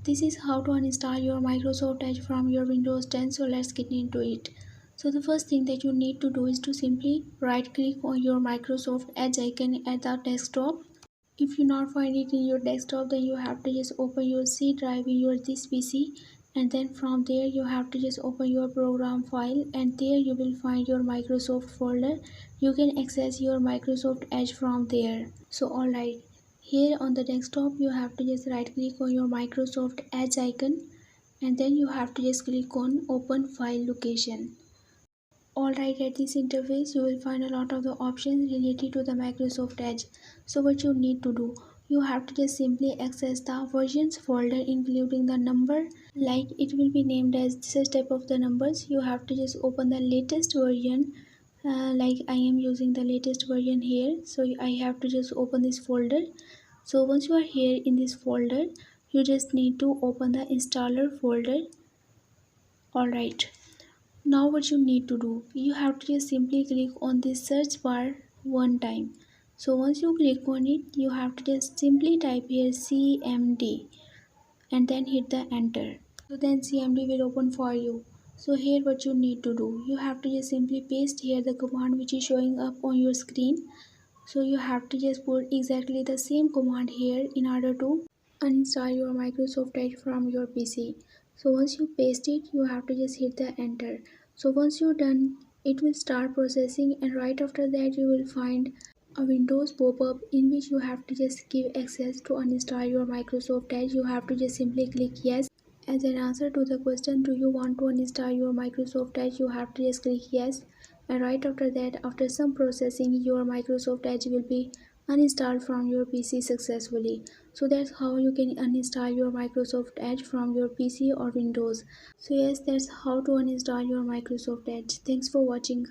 This is how to uninstall your Microsoft Edge from your Windows 10, so let's get into it. So the first thing that you need to do is to simply right click on your Microsoft Edge icon at the desktop. If you not find it in your desktop, then you have to just open your C drive in your this PC, and then from there you have to just open your program file, and there you will find your Microsoft folder. You can access your Microsoft Edge from there. So alright, here on the desktop you have to just right click on your Microsoft Edge icon, and then you have to just click on open file location. Alright, at this interface you will find a lot of the options related to the Microsoft Edge. So what you need to do, you have to just simply access the versions folder including the number, like it will be named as this type of the numbers. You have to just open the latest version, like I am using the latest version here, so I have to just open this folder. So once you are here in this folder, you just need to open the installer folder. Alright, now what you need to do, you have to just simply click on this search bar one time. So once you click on it, you have to just simply type here CMD and then hit the enter. So then CMD will open for you. So here what you need to do, you have to just simply paste here the command which is showing up on your screen. So you have to just put exactly the same command here in order to uninstall your Microsoft Edge from your PC. So once you paste it, you have to just hit the enter. So once you're done, it will start processing, and right after that you will find a Windows pop-up in which you have to just give access to uninstall your Microsoft Edge. You have to just simply click yes. As an answer to the question, do you want to uninstall your Microsoft Edge, you have to just click yes, and right after that, after some processing, your Microsoft Edge will be uninstalled from your PC successfully. So that's how you can uninstall your Microsoft Edge from your PC or Windows. So yes, that's how to uninstall your Microsoft Edge. Thanks for watching.